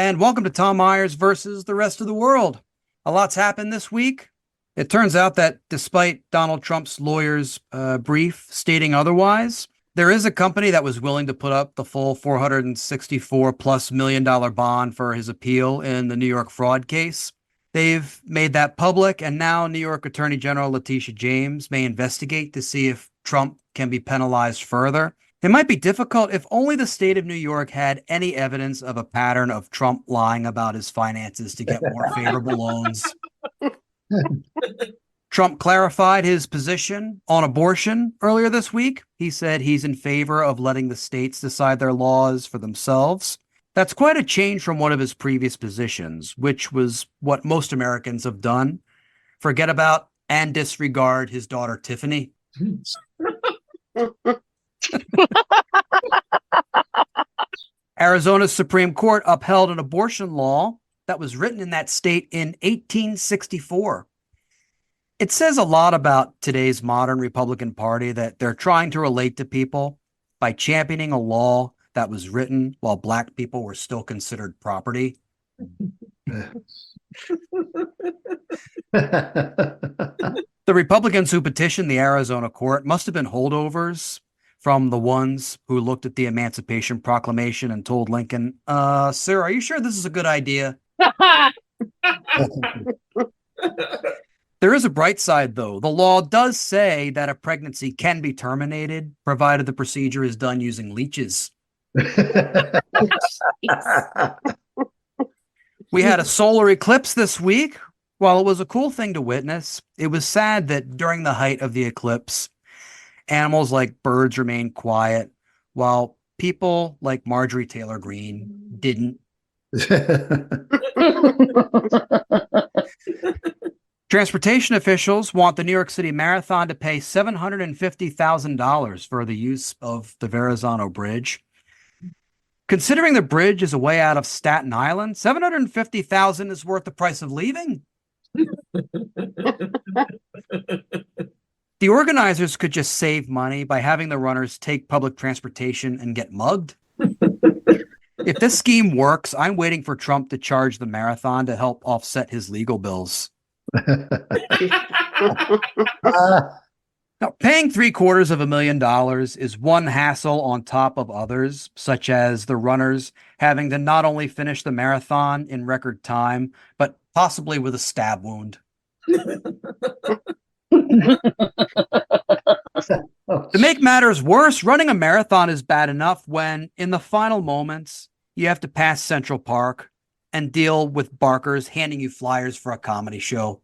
and welcome to Tom Myers versus the rest of the world. A lot's happened this week. It turns out that despite Donald Trump's lawyer's brief stating otherwise, there is a company that was willing to put up the full $464+ million bond for his appeal in the New York fraud case. They've made that public, and now New York Attorney General Letitia James may investigate to see if Trump can be penalized further. It might be difficult if only the state of New York had any evidence of a pattern of Trump lying about his finances to get more favorable loans. Trump clarified his position on abortion earlier this week. He said he's in favor of letting the states decide their laws for themselves. That's quite a change from one of his previous positions, which was what most Americans have done: forget about and disregard his daughter, Tiffany. Arizona's Supreme Court upheld an abortion law that was written in that state in 1864. It says a lot about today's modern Republican Party that they're trying to relate to people by championing a law that was written while Black people were still considered property. The Republicans who petitioned the Arizona court must have been holdovers from the ones who looked at the Emancipation Proclamation and told Lincoln, sir, are you sure this is a good idea? There is a bright side, though. The law does say that a pregnancy can be terminated, provided the procedure is done using leeches. We had a solar eclipse this week. While it was a cool thing to witness, it was sad that during the height of the eclipse, animals like birds remained quiet, while people like Marjorie Taylor Greene didn't. Transportation officials want the New York City Marathon to pay $750,000 for the use of the Verrazano Bridge. Considering the bridge is a way out of Staten Island, $750,000 is worth the price of leaving. The organizers could just save money by having the runners take public transportation and get mugged. If this scheme works, I'm waiting for Trump to charge the marathon to help offset his legal bills. Now, paying $750,000 is one hassle on top of others, such as the runners having to not only finish the marathon in record time, but possibly with a stab wound. To make matters worse, running a marathon is bad enough when, in the final moments, you have to pass Central Park and deal with barkers handing you flyers for a comedy show.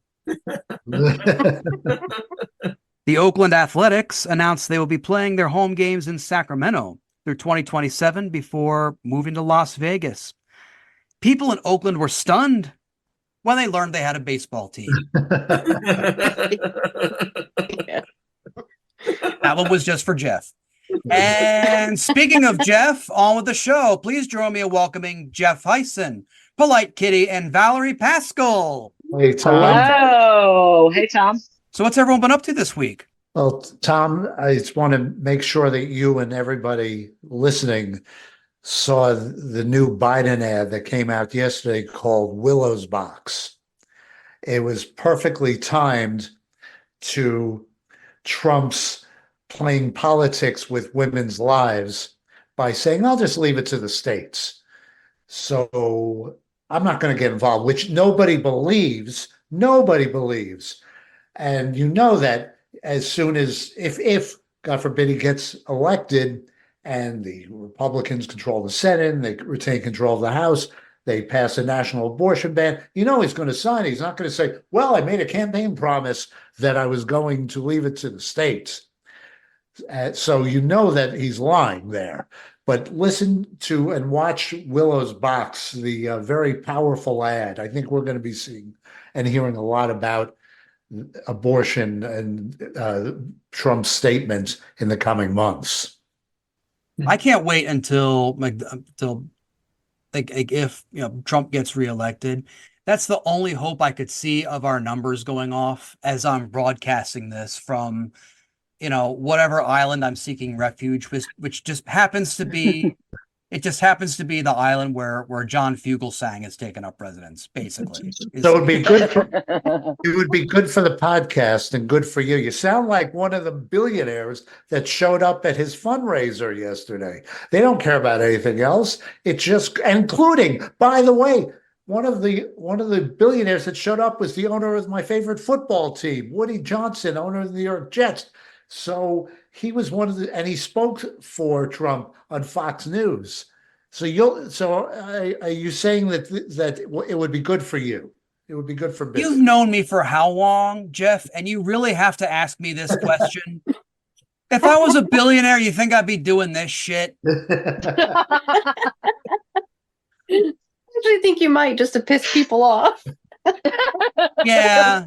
The Oakland Athletics announced they will be playing their home games in Sacramento through 2027 before moving to Las Vegas. People in Oakland were stunned when they learned they had a baseball team. That one was just for Jeff. And speaking of Jeff, on with the show. Please join me in welcoming Jeff Hysen, Polite Kitty, and Valerie Paschall. Hey, Tom. Hello. Hey, Tom. So what's everyone been up to this week? Well, Tom, I just want to make sure that you and everybody listening saw the new Biden ad that came out yesterday called Willow's Box. It was perfectly timed to Trump's playing politics with women's lives by saying, I'll just leave it to the states. So I'm not going to get involved, which nobody believes. Nobody believes. And you know that as soon as, if God forbid he gets elected and the Republicans control the Senate, and they retain control of the House, they pass a national abortion ban, you know he's going to sign. He's not going to say, well, I made a campaign promise that I was going to leave it to the states. So you know that he's lying there. But listen to and watch Willow's Box, the very powerful ad. I think we're going to be seeing and hearing a lot about abortion and Trump's statements in the coming months. I can't wait until if Trump gets reelected. That's the only hope I could see of our numbers going off as I'm broadcasting this from whatever island I'm seeking refuge, which just happens to be It just happens to be the island where John Fugelsang has taken up residence, basically. So it would be good for the podcast and good for you. You sound like one of the billionaires that showed up at his fundraiser yesterday. They don't care about anything else. It's just, including, by the way, one of the billionaires that showed up was the owner of my favorite football team, Woody Johnson, owner of the New York Jets. So he was and he spoke for Trump on Fox News. So are you saying that it would be good for you? It would be good for business. You've known me for how long, Jeff? And you really have to ask me this question. If I was a billionaire, you think I'd be doing this shit? I actually think you might, just to piss people off. Yeah.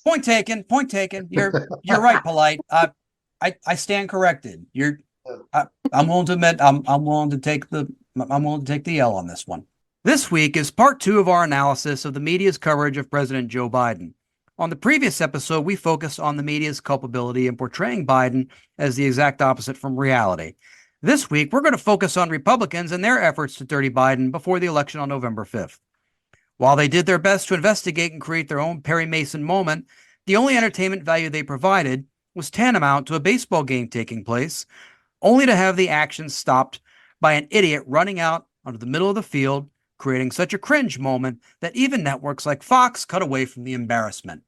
Point taken. You're right, Polite. I stand corrected. I'm willing to admit I'm willing to take the L on this one. This week is part 2 of our analysis of the media's coverage of President Joe Biden. On the previous episode, we focused on the media's culpability in portraying Biden as the exact opposite from reality. This week, we're going to focus on Republicans and their efforts to dirty Biden before the election on November 5th. While they did their best to investigate and create their own Perry Mason moment, the only entertainment value they provided was tantamount to a baseball game taking place, only to have the action stopped by an idiot running out onto the middle of the field, creating such a cringe moment that even networks like Fox cut away from the embarrassment.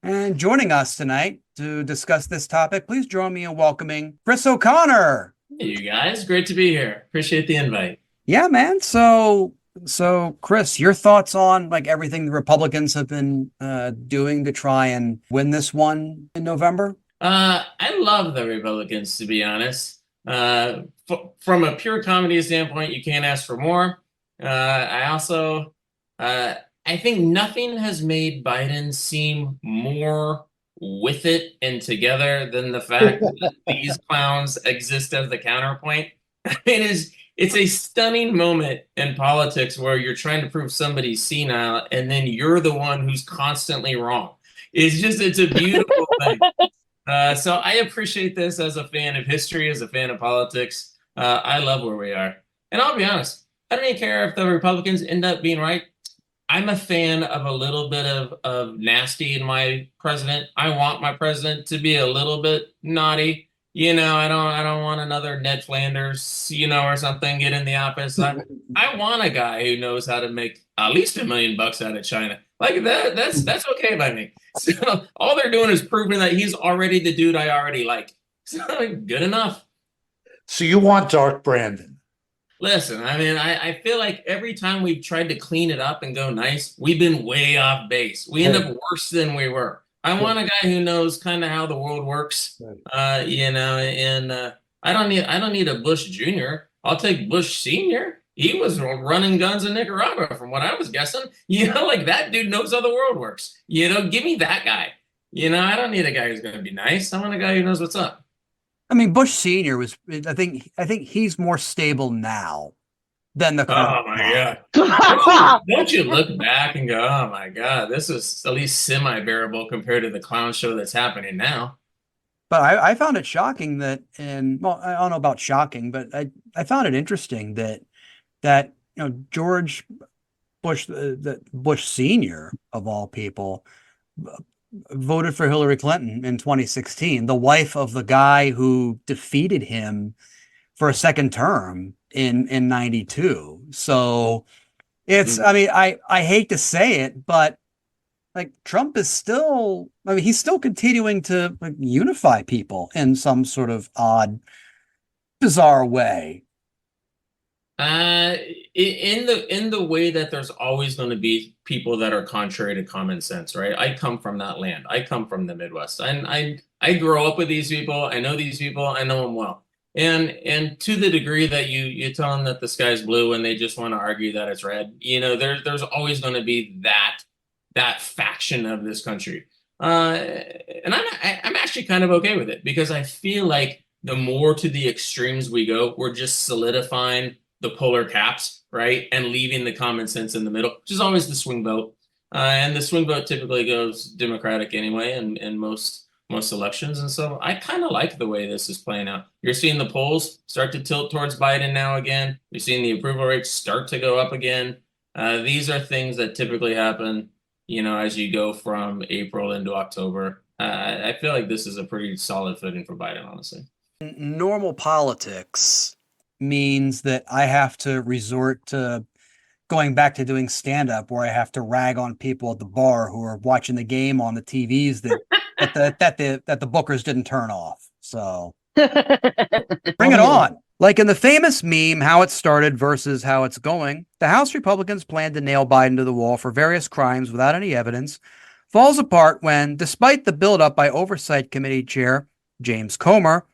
And joining us tonight to discuss this topic, please join me in welcoming Chris O'Connor. Hey, you guys. Great to be here. Appreciate the invite. Yeah, man. So Chris, your thoughts on like everything the Republicans have been doing to try and win this one in November? I love the Republicans, to be honest. From a pure comedy standpoint, you can't ask for more. I also, I think nothing has made Biden seem more with it and together than the fact that these clowns exist as the counterpoint. It's a stunning moment in politics where you're trying to prove somebody's senile and then you're the one who's constantly wrong. It's a beautiful thing. So I appreciate this as a fan of history, as a fan of politics. I love where we are. And I'll be honest, I don't even care if the Republicans end up being right. I'm a fan of a little bit of nasty in my president. I want my president to be a little bit naughty. I don't want another Ned Flanders, or something get in the office. I want a guy who knows how to make at least $1 million out of China. Like that, that's okay by me. So all they're doing is proving that he's already the dude I already like. So good enough. So you want Dark Brandon? Listen, I feel like every time we've tried to clean it up and go nice, we've been way off base. We end up worse than we were. I want a guy who knows kind of how the world works, and I don't need a Bush Jr. I'll take Bush Sr. He was running guns in Nicaragua, from what I was guessing. Like that dude knows how the world works. Give me that guy. I don't need a guy who's going to be nice. I want a guy who knows what's up. I mean, Bush Sr. was, I think he's more stable now than the current. Oh my God. Don't you look back and go, oh my God, this is at least semi-bearable compared to the clown show that's happening now. But I found it shocking that, well, I don't know about shocking, but I found it interesting that George Bush, the Bush Sr. of all people, voted for Hillary Clinton in 2016, the wife of the guy who defeated him for a second term in 92. So it's, I hate to say it, but like Trump is still, he's still continuing to unify people in some sort of odd, bizarre way. In the way that there's always going to be people that are contrary to common sense, right? I come from that land. I come from the Midwest, and I grow up with these people. I know these people. I know them well. And to the degree that you tell them that the sky's blue and they just want to argue that it's red, there's always going to be that faction of this country. And I'm actually kind of okay with it, because I feel like the more to the extremes we go, we're just solidifying the polar caps, right? And leaving the common sense in the middle, which is always the swing vote. And the swing vote typically goes Democratic anyway, and most most elections. And so I kind of like the way this is playing out. You're seeing the polls start to tilt towards Biden now again. You're seeing the approval rates start to go up again. These are things that typically happen, as you go from April into October. I feel like this is a pretty solid footing for Biden, honestly. Normal politics means that I have to resort to going back to doing stand-up, where I have to rag on people at the bar who are watching the game on the TVs that the bookers didn't turn off. So bring it on. Like in the famous meme, How It Started versus How It's Going, the House Republicans plan to nail Biden to the wall for various crimes without any evidence, falls apart when, despite the buildup by Oversight Committee Chair James Comer,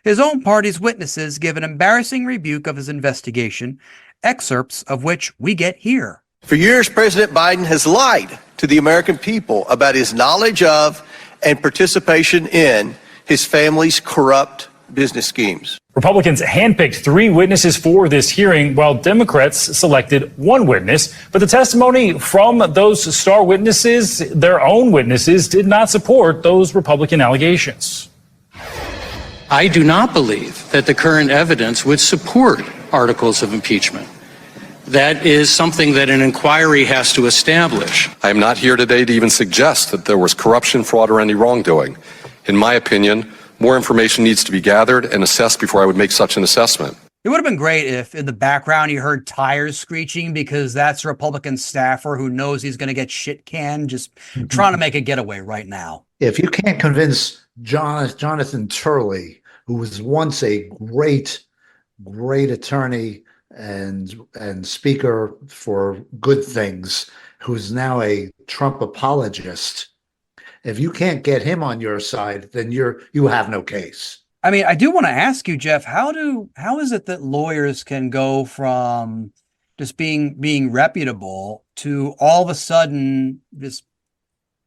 his own party's witnesses give an embarrassing rebuke of his investigation, excerpts of which we get here. For years, President Biden has lied to the American people about his knowledge of and participation in his family's corrupt business schemes. Republicans handpicked 3 witnesses for this hearing, while Democrats selected 1 witness. But the testimony from those star witnesses, their own witnesses, did not support those Republican allegations. I do not believe that the current evidence would support articles of impeachment. That is something that an inquiry has to establish. I am not here today to even suggest that there was corruption, fraud, or any wrongdoing. In my opinion, more information needs to be gathered and assessed before I would make such an assessment. It would have been great if in the background you heard tires screeching, because that's a Republican staffer who knows he's going to get shit canned, just trying to make a getaway right now. If you can't convince Jonathan Turley, who was once a great attorney and speaker for good things, who's now a Trump apologist, if you can't get him on your side, then you have no case. I mean, I do want to ask you, Jeff, how is it that lawyers can go from just being reputable to all of a sudden just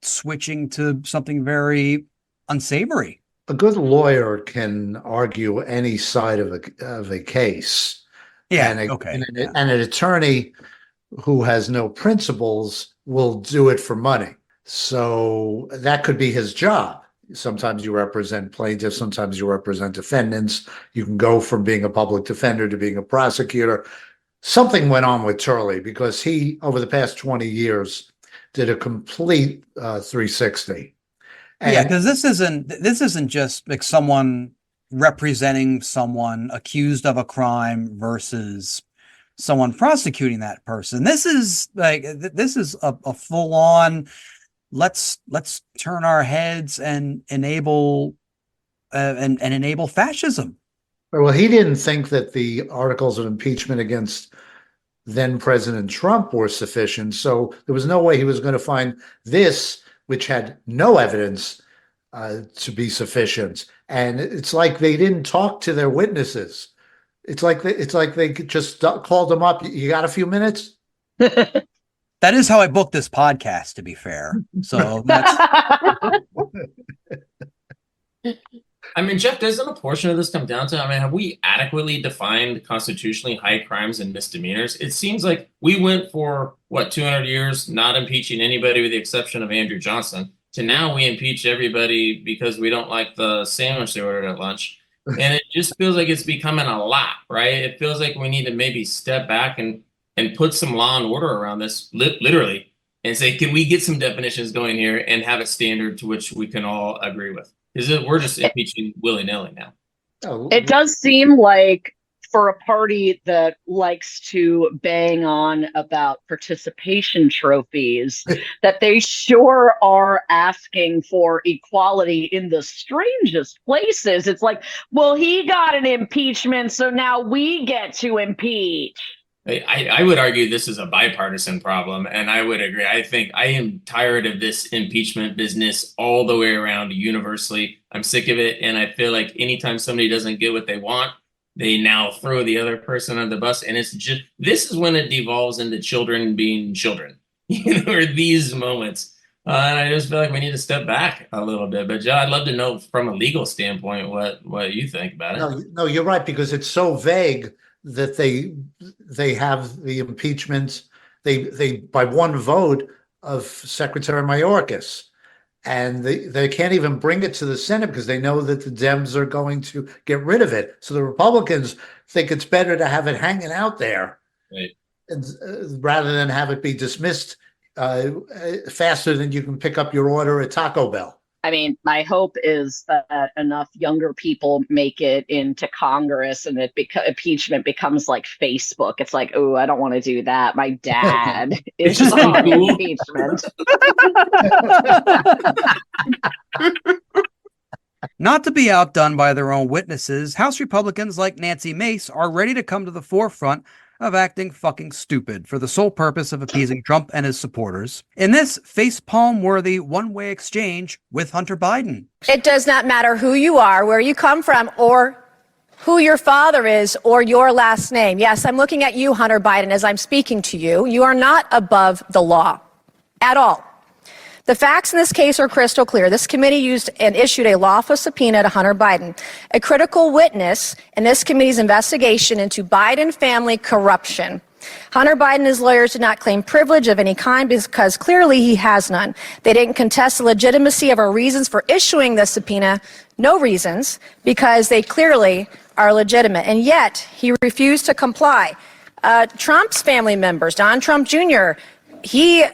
switching to something very unsavory? A good lawyer can argue any side of a case. Yeah. And an attorney who has no principles will do it for money. So that could be his job. Sometimes you represent plaintiffs, sometimes you represent defendants. You can go from being a public defender to being a prosecutor. Something went on with Turley because he, over the past 20 years, did a complete 360. Yeah, because this isn't just like someone representing someone accused of a crime versus someone prosecuting that person. This is a full on let's turn our heads and enable fascism. Well, he didn't think that the articles of impeachment against then President Trump were sufficient. So there was no way he was going to find this, which had no evidence, to be sufficient. And it's like they didn't talk to their witnesses. It's like they just called them up. You got a few minutes? That is how I booked this podcast, to be fair. So that's. I mean, Jeff, doesn't a portion of this come down to, have we adequately defined constitutionally high crimes and misdemeanors? It seems like we went for, 200 years not impeaching anybody with the exception of Andrew Johnson, to now we impeach everybody because we don't like the sandwich they ordered at lunch. And it just feels like it's becoming a lot, right? It feels like we need to maybe step back and put some law and order around this, literally, and say, can we get some definitions going here and have a standard to which we can all agree with? Because we're just impeaching willy-nilly now. It does seem like for a party that likes to bang on about participation trophies, that they sure are asking for equality in the strangest places. It's like, well, he got an impeachment, so now we get to impeach. I would argue this is a bipartisan problem, and I would agree. I think I am tired of this impeachment business all the way around universally. I'm sick of it, and I feel like anytime somebody doesn't get what they want, they now throw the other person on the bus, and it's just, this is when it devolves into children being children, or these moments. And I just feel like we need to step back a little bit. But Joe, I'd love to know from a legal standpoint what you think about it. No, you're right, because it's so vague that they have the impeachment, they by one vote of Secretary Mayorkas. and they can't even bring it to the Senate because they know that the Dems are going to get rid of it. So the Republicans think it's better to have it hanging out there, Right. rather than have it be dismissed faster than you can pick up your order at Taco Bell. I mean, my hope is that enough younger people make it into Congress and impeachment becomes like Facebook. It's like, oh, I don't want to do that. My dad is just on cool. impeachment. Not to be outdone by their own witnesses, House Republicans like Nancy Mace are ready to come to the forefront of acting fucking stupid for the sole purpose of appeasing Trump and his supporters in this facepalm-worthy one-way exchange with Hunter Biden. It does not matter who you are, where you come from, or who your father is, or your last name. Yes, I'm looking at you, Hunter Biden, as I'm speaking to you. You are not above the law at all. The facts in this case are crystal clear. This committee used and issued a lawful subpoena to Hunter Biden, a critical witness in this committee's investigation into Biden family corruption. Hunter Biden and his lawyers did not claim privilege of any kind because clearly he has none. They didn't contest the legitimacy of our reasons for issuing the subpoena, no reasons, because they clearly are legitimate. And yet he refused to comply. Trump's family members, Don Trump Jr., he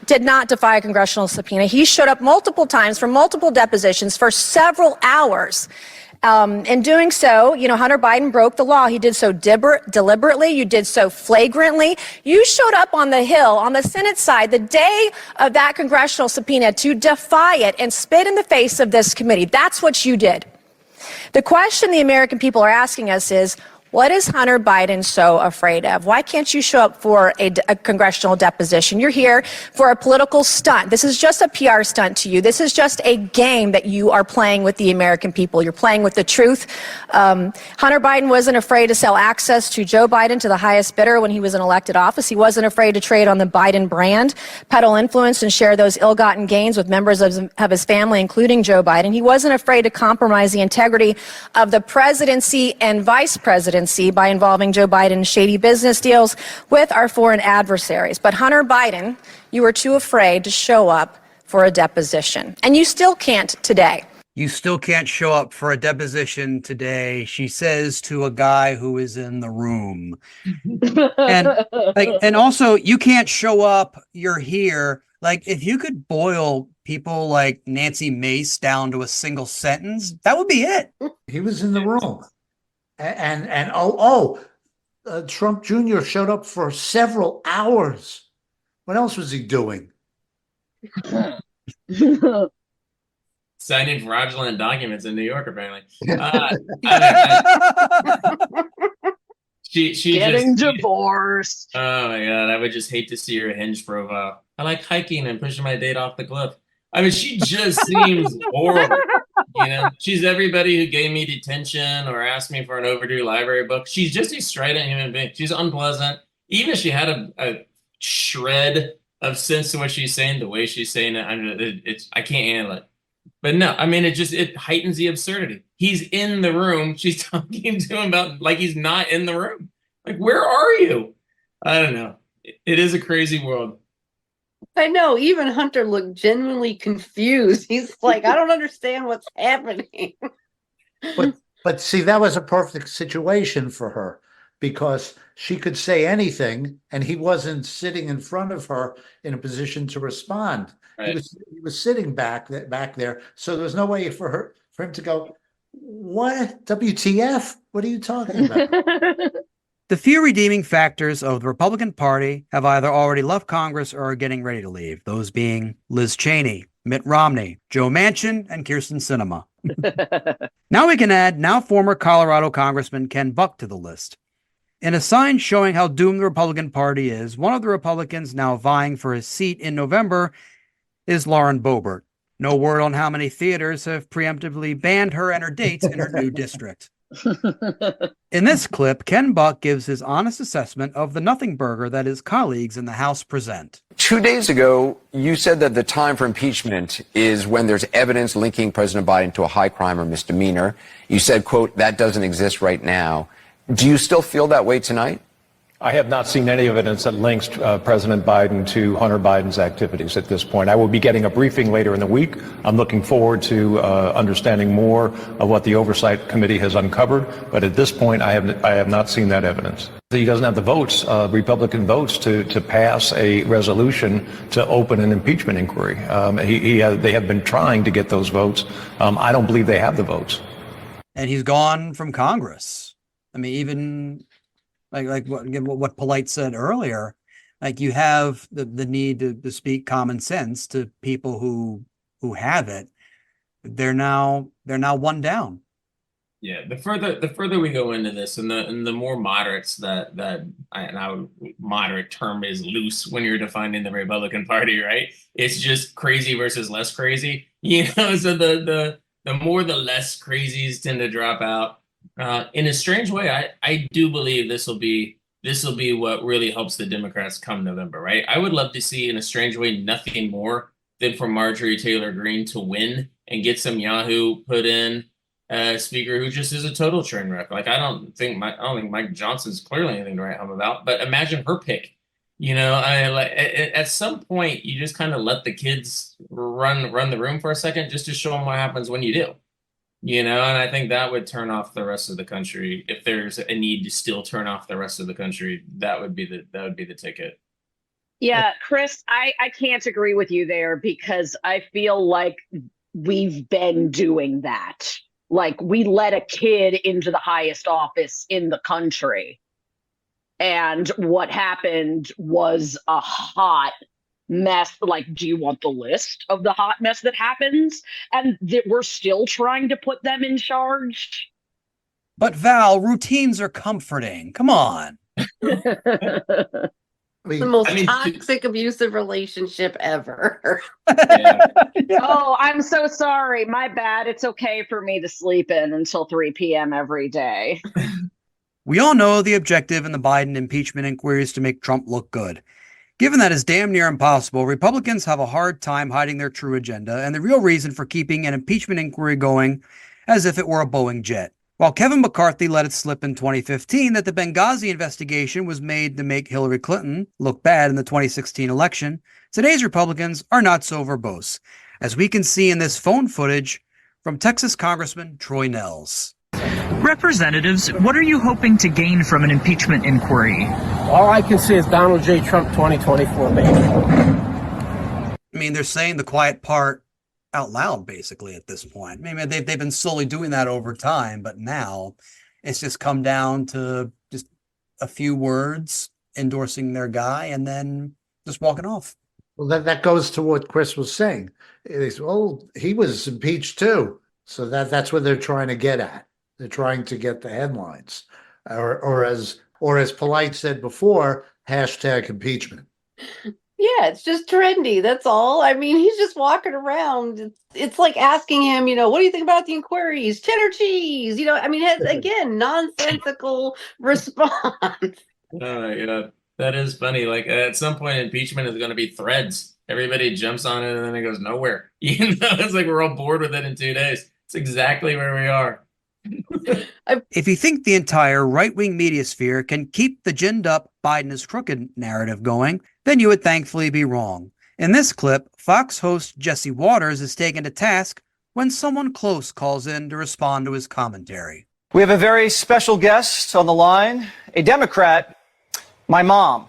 did not defy a congressional subpoena. He showed up multiple times for multiple depositions for several hours. In doing so, Hunter Biden broke the law. He did so deliberately. You did so flagrantly. You showed up on the Hill, on the Senate side, the day of that congressional subpoena to defy it and spit in the face of this committee. That's what you did. The question the American people are asking us is, what is Hunter Biden so afraid of? Why can't you show up for a congressional deposition? You're here for a political stunt. This is just a PR stunt to you. This is just a game that you are playing with the American people. You're playing with the truth. Hunter Biden wasn't afraid to sell access to Joe Biden to the highest bidder when he was in elected office. He wasn't afraid to trade on the Biden brand, peddle influence, and share those ill-gotten gains with members of his family, including Joe Biden. He wasn't afraid to compromise the integrity of the presidency and vice presidency by involving Joe Biden in shady business deals with our foreign adversaries. But Hunter Biden, you were too afraid to show up for a deposition. And you still can't today. You still can't show up for a deposition today, she says to a guy who is in the room. And also, you can't show up, you're here. Like, if you could boil people like Nancy Mace down to a single sentence, that would be it. He was in the room. And Trump Jr. showed up for several hours. What else was he doing? Signing fraudulent documents in New York, apparently. She Getting divorced. Oh my God, I would just hate to see her Hinge profile. I like hiking and pushing my date off the cliff. I mean, she just seems horrible. She's everybody who gave me detention or asked me for an overdue library book. She's just a strident human being. She's unpleasant. Even if she had a shred of sense to what she's saying, the way she's saying it, I can't handle it. But no, I mean, it heightens the absurdity. He's in the room. She's talking to him about like he's not in the room. Like, where are you? I don't know. It is a crazy world. I know. Even Hunter looked genuinely confused. He's like, I don't understand what's happening. But see, that was a perfect situation for her because she could say anything and he wasn't sitting in front of her in a position to respond. Right. He was sitting back there. So there was no way for him to go, what? WTF? What are you talking about? The few redeeming factors of the Republican Party have either already left Congress or are getting ready to leave, those being Liz Cheney, Mitt Romney, Joe Manchin, and Kyrsten Sinema. Now we can add now former Colorado Congressman Ken Buck to the list. In a sign showing how doomed the Republican Party is, one of the Republicans now vying for his seat in November is Lauren Boebert. No word on how many theaters have preemptively banned her and her dates in her new district. In this clip, Ken Buck gives his honest assessment of the nothing burger that his colleagues in the House present. 2 days ago, you said that the time for impeachment is when there's evidence linking President Biden to a high crime or misdemeanor. You said, quote, that doesn't exist right now. Do you still feel that way tonight? I have not seen any evidence that links President Biden to Hunter Biden's activities at this point. I will be getting a briefing later in the week. I'm looking forward to understanding more of what the Oversight Committee has uncovered. But at this point, I have not seen that evidence. He doesn't have the votes, Republican votes, to pass a resolution to open an impeachment inquiry. They have been trying to get those votes. I don't believe they have the votes. And he's gone from Congress. I mean, even like what Polite said earlier, like you have the need to speak common sense to people who have it. They're now one down. Yeah, the further we go into this, and the more moderates moderate term is loose when you're defining the Republican Party, right? It's just crazy versus less crazy, So the more the less crazies tend to drop out. In a strange way, I do believe this will be what really helps the Democrats come November, right? I would love to see, in a strange way, nothing more than for Marjorie Taylor Greene to win and get some Yahoo put in a speaker who just is a total train wreck. Like I don't think Mike Johnson's clearly anything to write home about. But imagine her pick. At some point you just kind of let the kids run the room for a second, just to show them what happens when you do. And I think that would turn off the rest of the country. If there's a need to still turn off the rest of the country, that would be the ticket. Yeah, Chris, I can't agree with you there, because I feel like we've been doing that. Like we let a kid into the highest office in the country. And what happened was a hot mess. Like, do you want the list of the hot mess that happens? And that we're still trying to put them in charge. But Val, routines are comforting. Come on. The most toxic, abusive relationship ever. Yeah. Oh, I'm so sorry. My bad. It's okay for me to sleep in until 3 p.m. every day. We all know the objective in the Biden impeachment inquiry is to make Trump look good. Given that is damn near impossible, Republicans have a hard time hiding their true agenda and the real reason for keeping an impeachment inquiry going as if it were a Boeing jet. While Kevin McCarthy let it slip in 2015 that the Benghazi investigation was made to make Hillary Clinton look bad in the 2016 election, today's Republicans are not so verbose, as we can see in this phone footage from Texas Congressman Troy Nehls. Representatives, what are you hoping to gain from an impeachment inquiry? All I can see is Donald J. Trump 2024, baby. I mean, they're saying the quiet part out loud, basically, at this point. Maybe they've been slowly doing that over time, but now it's just come down to just a few words endorsing their guy and then just walking off. Well, that goes to what Chris was saying. He was impeached too. So that's what they're trying to get at. They're trying to get the headlines, or as Polite said before, hashtag impeachment. Yeah, it's just trendy. That's all. I mean, he's just walking around. It's like asking him, what do you think about the inquiries? Cheddar cheese. Again, nonsensical response. Yeah, that is funny. Like at some point, impeachment is going to be threads. Everybody jumps on it and then it goes nowhere. It's like we're all bored with it in 2 days. It's exactly where we are. If you think the entire right-wing media sphere can keep the ginned up Biden is crooked narrative going, then you would thankfully be wrong. In this clip, Fox host Jesse Waters is taken to task when someone close calls in to respond to his commentary. We have a very special guest on the line, a Democrat, my mom.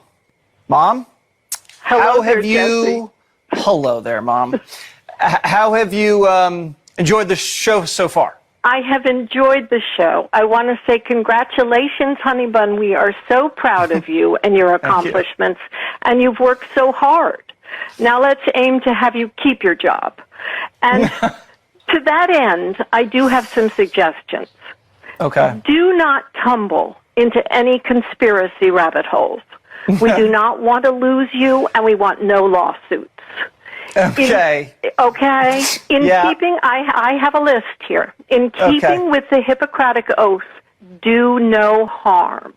Mom? Hello, Hello there, Mom. How have you enjoyed the show so far? I have enjoyed the show. I want to say congratulations, honey bun. We are so proud of you and your accomplishments, and you've worked so hard. Now let's aim to have you keep your job. And to that end, I do have some suggestions. Okay. Do not tumble into any conspiracy rabbit holes. We do not want to lose you, and we want no lawsuits. Okay. In keeping, I have a list here. In keeping with the Hippocratic Oath, do no harm.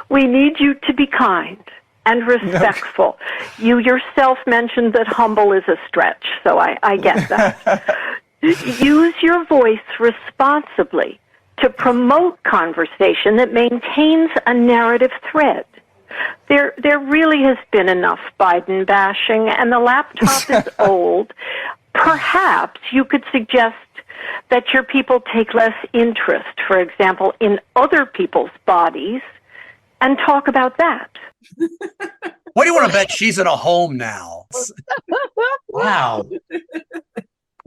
We need you to be kind and respectful. You yourself mentioned that humble is a stretch, so I get that. Use your voice responsibly to promote conversation that maintains a narrative thread. There really has been enough Biden bashing, and the laptop is old. Perhaps you could suggest that your people take less interest, for example, in other people's bodies, and talk about that. What do you want to bet she's in a home now? Wow.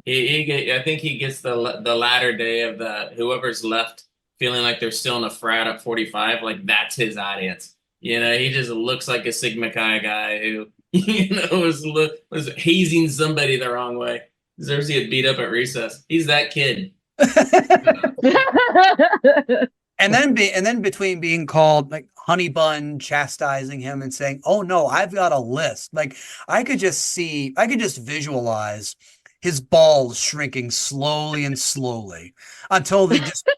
I think he gets the latter day of the whoever's left feeling like they're still in a frat at 45. Like that's his audience. You know, he just looks like a Sigma Chi guy who, you know, was hazing somebody the wrong way. Deserves to get beat up at recess. He's that kid. And then between being called like honey bun, chastising him and saying, "Oh no, I've got a list." Like I could just visualize his balls shrinking slowly and slowly until they just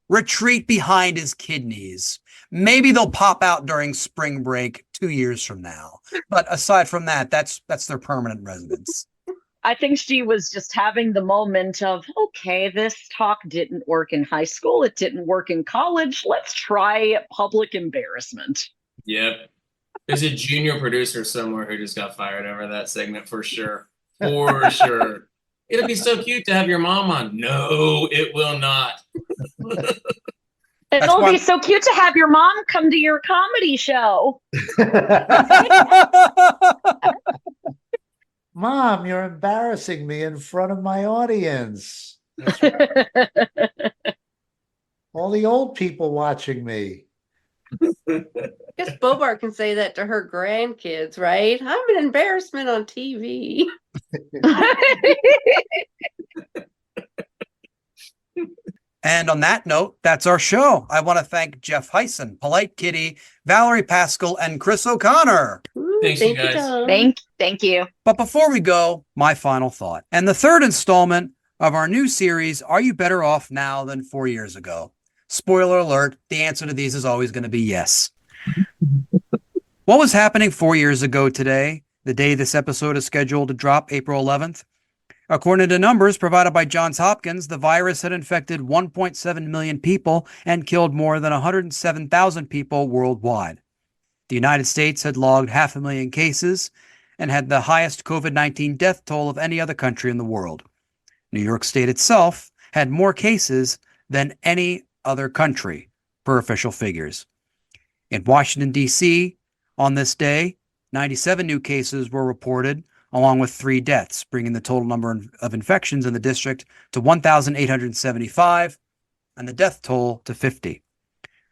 retreat behind his kidneys. Maybe they'll pop out during spring break 2 years from now. But aside from that, that's their permanent residence. I think she was just having the moment of, okay, this talk didn't work in high school. It didn't work in college. Let's try public embarrassment. Yep. There's a junior producer somewhere who just got fired over that segment for sure. For sure. It'll be so cute to have your mom on. No, it will not. It'll be so cute to have your mom come to your comedy show. Mom, you're embarrassing me in front of my audience. Right. All the old people watching me. I guess Bobart can say that to her grandkids, right? I'm an embarrassment on TV. And on that note, that's our show. I want to thank Jeff Hysen, Polite Kitty, Valerie Paschall, and Chris O'Connor. Thanks, you guys. Thank you. But before we go, my final thought. And the third installment of our new series, Are You Better Off Now Than 4 Years Ago? Spoiler alert, the answer to these is always going to be yes. What was happening 4 years ago today, the day this episode is scheduled to drop, April 11th? According to numbers provided by Johns Hopkins, the virus had infected 1.7 million people and killed more than 107,000 people worldwide. The United States had logged 500,000 cases and had the highest COVID-19 death toll of any other country in the world. New York State itself had more cases than any other country, per official figures. In Washington, D.C., on this day, 97 new cases were reported, along with 3 deaths, bringing the total number of infections in the district to 1,875 and the death toll to 50.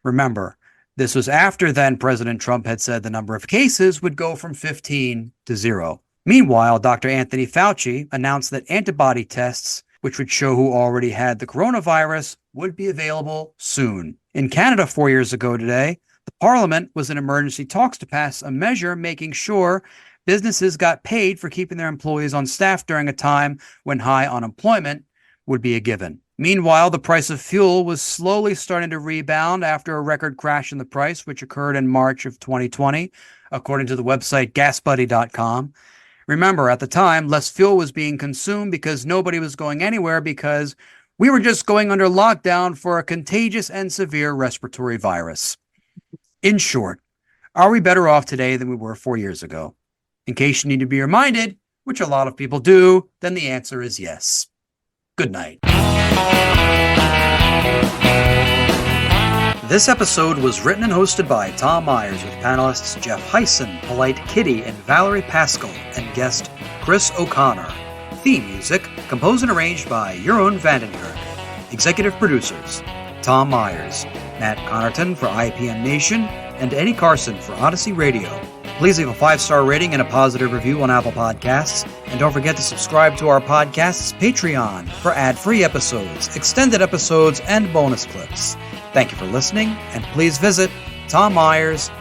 Remember, this was after then President Trump had said the number of cases would go from 15 to 0. Meanwhile, Dr. Anthony Fauci announced that antibody tests, which would show who already had the coronavirus, would be available soon. In Canada 4 years ago today, the Parliament was in emergency talks to pass a measure making sure businesses got paid for keeping their employees on staff during a time when high unemployment would be a given. Meanwhile, the price of fuel was slowly starting to rebound after a record crash in the price, which occurred in March of 2020, according to the website gasbuddy.com. Remember, at the time, less fuel was being consumed because nobody was going anywhere because we were just going under lockdown for a contagious and severe respiratory virus. In short, are we better off today than we were 4 years ago? In case you need to be reminded, which a lot of people do, then the answer is yes. Good night. This episode was written and hosted by Tom Myers with panelists Jeff Hysen, Polite Kitty, and Valerie Paschall, and guest Chris O'Connor. Theme music composed and arranged by Jeroen van den Hurck. Executive producers Tom Myers, Matt Connarton for ipmNation, and Eddie Carson for Odyssey Radio. Please leave a 5-star rating and a positive review on Apple Podcasts. And don't forget to subscribe to our podcast's Patreon for ad-free episodes, extended episodes, and bonus clips. Thank you for listening, and please visit tommyers.us.